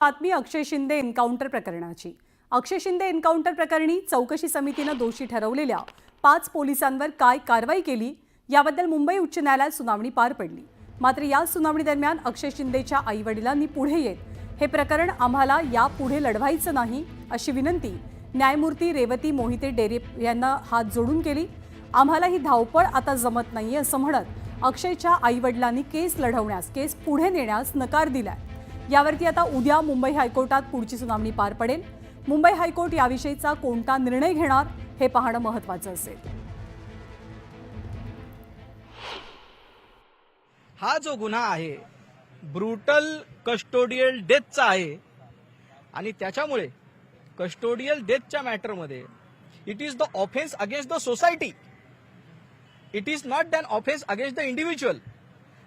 बातमी अक्षय शिंदे एन्काउंटर प्रकरणाची। अक्षय शिंदे एन्काउंटर प्रकरणी चौकशी समितीने दोषी ठरवलेल्या 5 पोलिसांवर काय कारवाई केली याबद्दल मुंबई उच्च न्यायालयात सुनावणी पार पडली। मात्र या सुनावणी दरम्यान अक्षय शिंदेच्या आईवडिलांनी पुढे येत हे प्रकरण आम्हाला यापुढे लढवायचं नाही अशी विनंती न्यायमूर्ती रेवती मोहिते डेरे यांना हात जोडून केली। आम्हाला ही धावपळ आता जमत नाही असं म्हणत अक्षयच्या आईवडिलांनी केस लढवण्यास, केस पुढे नेण्यास नकार दिलाय। यावरती आता उद्या मुंबई हायकोर्टात पुढची सुनावणी पार पडेल। मुंबई हायकोर्ट याविषयीचा कोणता निर्णय घेणार हे पाहणं महत्त्वाचं असेल। हा जो गुन्हा आहे ब्रुटल कस्टोडियल डेथचा आहे आणि त्याच्यामुळे कस्टोडियल डेथच्या मॅटरमध्ये it is the offence against the society, it is not an offence against the individual.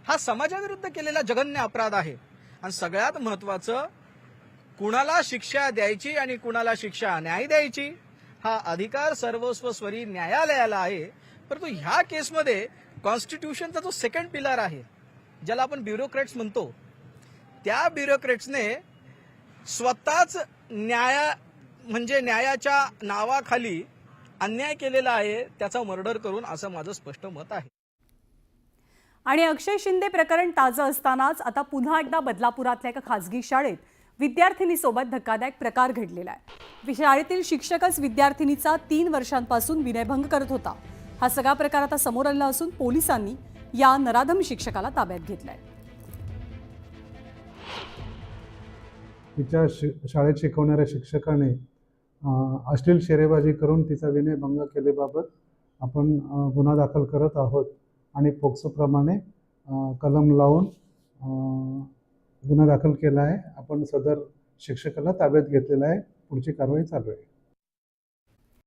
हा समाजाविरुद्ध केलेला जघन्य अपराध आहे आणि सगळ्यात महत्त्वाचं कुणाला शिक्षा द्यायची आणि कुणाला शिक्षा नाही द्यायची हा अधिकार सर्वस्वी न्यायालयाला आहे। परंतु ह्या केसमध्ये कॉन्स्टिट्यूशनचा जो सेकंड पिलर आहे ज्याला आपण ब्युरोक्रेट्स म्हणतो, त्या ब्युरोक्रेट्सने स्वतःच न्यायाच्या नावाखाली अन्याय केलेला आहे, त्याचा मर्डर करून, असं माझं स्पष्ट मत आहे। आणि अक्षय शिंदे प्रकरण ताजं असतानाच आता पुन्हा एकदा बदलापुरातल्या एका खासगी शाळेत विद्यार्थिनीसोबत धक्कादायक प्रकार घडलेला आहे। शाळेतील शिक्षकच विद्यार्थिनीचा 3 वर्षांपासून विनयभंग करत होता। हा सगळा प्रकार आता समोर आला असून पोलिसांनी या नराधम शिक्षकाला ताब्यात घेतलाय। तिच्या शाळेत शिकवणाऱ्या शिक्षकाने अश्लील शेरेबाजी करून तिचा विनयभंग केल्याबाबत आपण गुन्हा दाखल करत आहोत आणि पोक्सोप्रमाणे कलम लावून गुन्हा दाखल केला आहे। आपण सदर शिक्षकाला ताब्यात घेतलेला आहे। पुढची कारवाई चालू आहे।